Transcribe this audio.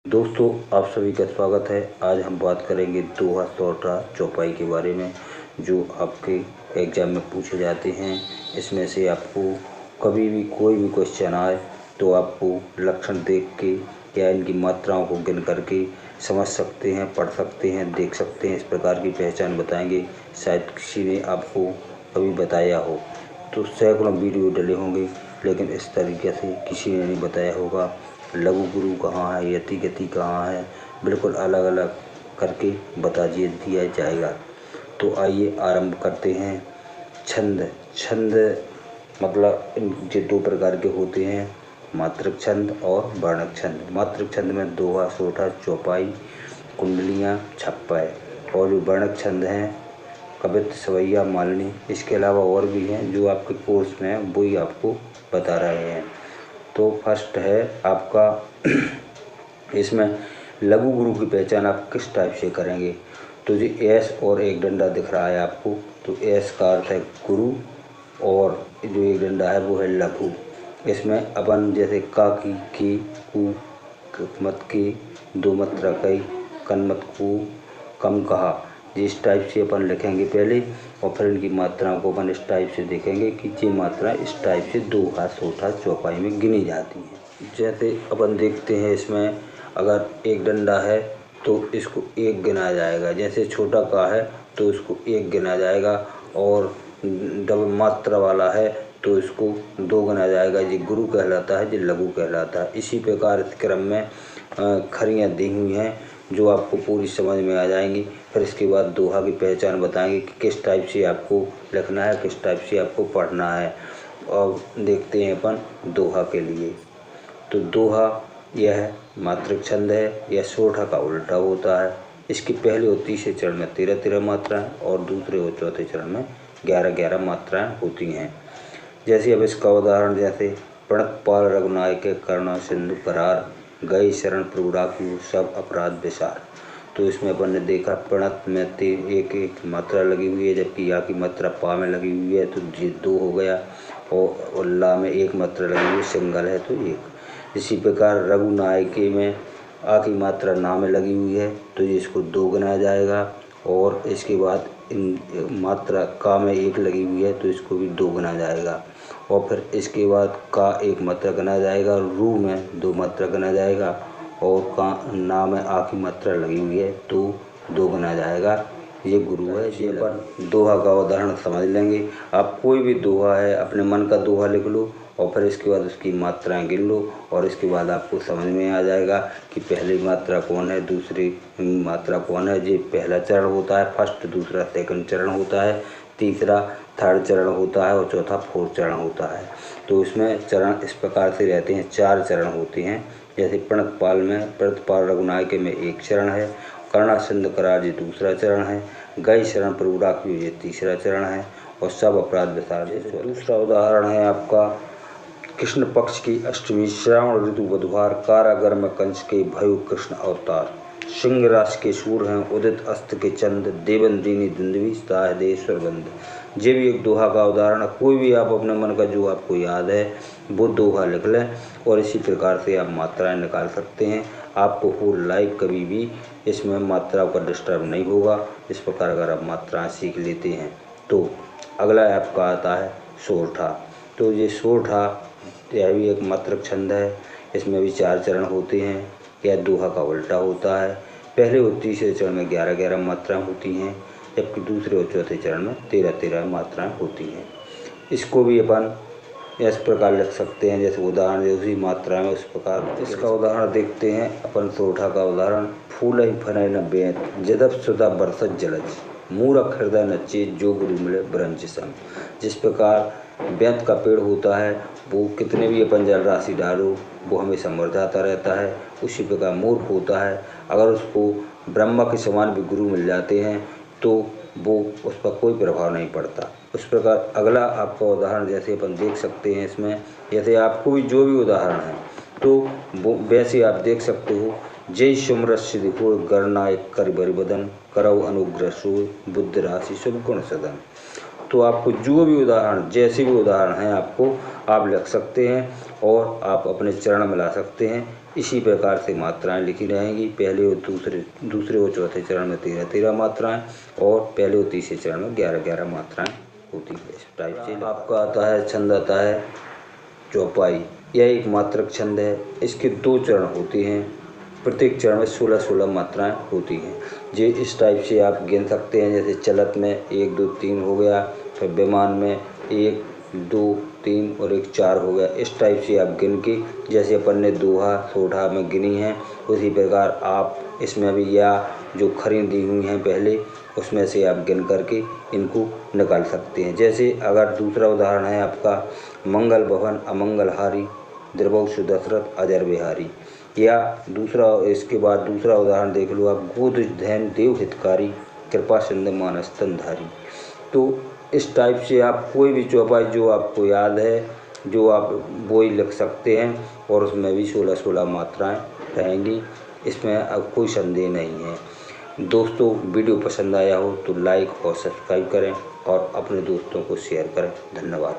दोस्तों, आप सभी का स्वागत है। आज हम बात करेंगे दोहा, सोरठा, चौपाई के बारे में, जो आपके एग्जाम में पूछे जाते हैं। इसमें से आपको कभी भी कोई भी क्वेश्चन आए तो आपको लक्षण देख के या इनकी मात्राओं को गिन करके समझ सकते हैं, पढ़ सकते हैं, देख सकते हैं। इस प्रकार की पहचान बताएंगे। शायद किसी ने आपको कभी बताया हो तो सैकड़ों वीडियो डले होंगे, लेकिन इस तरीके से किसी ने नहीं बताया होगा। लघु गुरु कहाँ है, यति गति कहाँ है, बिल्कुल अलग अलग करके बता दिया जाएगा। तो आइए आरंभ करते हैं। छंद छंद मतलब ये दो प्रकार के होते हैं, मात्रक छंद और वर्णक छंद। मात्रक छंद में दोहा, सोरठा, चौपाई, कुंडलियाँ, छप्पा है। और जो वर्णक छंद हैं, कवित्त, सवैया, मालनी, इसके अलावा और भी हैं जो आपके कोर्स में हैं, वही आपको बता रहे हैं। तो फर्स्ट है आपका इसमें लघु गुरु की पहचान आप किस टाइप से करेंगे। तो जो एस और एक डंडा दिख रहा है आपको, तो एस का अर्थ है गुरु और जो एक डंडा है वो है लघु। इसमें अपन जैसे का की, कु, मत की, दो मात्रा कई, कनमत कु, कम कहा, इस टाइप से अपन लिखेंगे पहले, और फिर इनकी मात्राओं को अपन इस टाइप से देखेंगे कि ये मात्रा इस टाइप से दोहा, सोरठा, चौपाई में गिनी जाती हैं। जैसे अपन देखते हैं, इसमें अगर एक डंडा है तो इसको एक गिना जाएगा। जैसे छोटा का है तो इसको एक गिना जाएगा, और डबल मात्रा वाला है तो इसको दो गिना जाएगा। ये गुरु कहलाता है, ये लघु कहलाता है। इसी प्रकार इस क्रम में खड़ियाँ दी हुई हैं जो आपको पूरी समझ में आ जाएंगी। फिर इसके बाद दोहा की पहचान बताएंगे कि किस टाइप से आपको लिखना है, किस टाइप से आपको पढ़ना है। और देखते हैं अपन दोहा के लिए। तो दोहा यह मात्रक छंद है, यह सोरठा का उल्टा होता है। इसकी पहले और तीसरे चरण में 13-13 मात्राएँ और दूसरे और चौथे चरण में 11-11 मात्राएँ होती हैं। जैसे अब इसका उदाहरण, जैसे प्रणत पाल रघुनायक करुणा सिंधु करार, गए शरण प्रभु राखियो सब अपराध विसार। तो इसमें अपन ने देखा प्रणत में एक एक मात्रा लगी हुई है, जबकि या की मात्रा पा में लगी हुई है तो ये दो हो गया, और ला में एक मात्रा लगी हुई है, सिंगल है तो एक। इसी प्रकार रघुनायके में आ की मात्रा ना में लगी हुई है तो ये इसको दो गिनाया जाएगा, और इसके बाद इन मात्रा का में एक लगी हुई है तो इसको भी दो गिना जाएगा। और फिर इसके बाद का एक मात्रा गिना जाएगा, रू में दो मात्रा गिना जाएगा, और का ना में आ की मात्रा लगी हुई है तो दो गिना जाएगा। ये गुरु है। ये अपन दोहा का उदाहरण समझ लेंगे। आप कोई भी दोहा है, अपने मन का दोहा लिख लो, और फिर इसके बाद उसकी मात्राएं गिन लो, और इसके बाद आपको समझ में आ जाएगा कि पहली मात्रा कौन है, दूसरी मात्रा कौन है। ये पहला चरण होता है, फर्स्ट, दूसरा सेकंड चरण होता है, तीसरा थर्ड चरण होता है, और चौथा फोर्थ चरण होता है। तो इसमें चरण इस प्रकार से रहते हैं, 4 चरण होते हैं। जैसे प्रणत पाल रघुनायक में एक चरण है, करुणा सिंधु करार जी दूसरा चरण है, गए शरण प्रभु राखियो ये तीसरा चरण है, और सब अपराध विसार। दूसरा उदाहरण है आपका कृष्ण पक्ष की अष्टमी, श्रावण ऋतु बुधवार, कारागर में कंस के भयो कृष्ण अवतार, सिंह राश के सूर हैं उदित अस्त के चंद, देवन दीनी दुंदवी साह देश्वर बंद। ये भी एक दोहा का उदाहरण है। कोई भी आप अपने मन का जो आपको याद है वो दोहा लिख लें, और इसी प्रकार से आप मात्राएं निकाल सकते हैं। आपको और लाइव कभी भी इसमें मात्राओं का डिस्टर्ब नहीं होगा। इस प्रकार अगर आप मात्राएं सीख लेते हैं तो अगला आपका आता है सोरठा। तो ये सोरठा यह भी एक मात्रक छंद है। इसमें भी 4 चरण होते हैं। यह दोहा का उल्टा होता है। पहले और तीसरे चरण में 11-11 मात्राएं होती हैं, जबकि दूसरे और चौथे चरण में 13-13 मात्राएं होती हैं। इसको भी अपन इस प्रकार लिख सकते हैं, जैसे उदाहरण उसी मात्रा में उस प्रकार। इसका उदाहरण देखते हैं अपन। सोरठा का उदाहरण, फूल ही फनय न बेंत, जदप सुधा बरसत जलज, मूरख हृदय नच्चे जो गुरु मिले ब्रंज संग। जिस प्रकार बेंत का पेड़ होता है, वो कितने भी अपन जल राशि डालो वो हमेशा मुरझाता रहता है। उसी प्रकार मूर्ख होता है, अगर उसको ब्रह्मा के समान भी गुरु मिल जाते हैं तो वो उस पर कोई प्रभाव नहीं पड़ता। उस प्रकार अगला आपका उदाहरण जैसे अपन देख सकते हैं इसमें, जैसे आपको भी जो भी उदाहरण है तो वो वैसे आप देख सकते हो। जय सुमरस सिद्धि हो गणनायक कर बरि बदन, करौ अनुग्रह सोय बुद्धि राशि शुभ गुण सदन। तो आपको जो भी उदाहरण, जैसे भी उदाहरण हैं आपको आप लिख सकते हैं, और आप अपने चरण में ला सकते हैं। इसी प्रकार से मात्राएं लिखी रहेंगी। पहले और दूसरे और चौथे चरण में 13-13 मात्राएं और पहले और तीसरे चरण में 11-11 मात्राएं होती है। इस टाइप से आपका आता है छंद आता है चौपाई। यह एक मात्रक छंद है। इसके 2 चरण होते हैं। प्रत्येक चरण में 16-16 मात्राएं होती हैं। ये इस टाइप से आप गिन सकते हैं। जैसे चलत में 1 2 3 हो गया, फिर विमान में 1 2 3 और 1 4 हो गया। इस टाइप से आप गिन के, जैसे अपन ने दोहा सोठा में गिनी है, उसी प्रकार आप इसमें भी या जो खरीदी हुई हैं पहले उसमें से आप गिन करके इनको निकाल सकते हैं। जैसे अगर दूसरा उदाहरण है आपका मंगल भवन अमंगल हारी, द्रवहु सुदशरथ अजर बिहारी। या दूसरा इसके बाद दूसरा उदाहरण देख लो आप गोद धैन देव हितकारी, कृपा सिंधु मानस स्तनधारी। तो इस टाइप से आप कोई भी चौपाई जो आपको याद है जो आप वो ही लिख सकते हैं और उसमें भी 16-16 मात्राएं रहेंगी। इसमें अब कोई संदेह नहीं है। दोस्तों वीडियो पसंद आया हो तो लाइक और सब्सक्राइब करें और अपने दोस्तों को शेयर करें। धन्यवाद।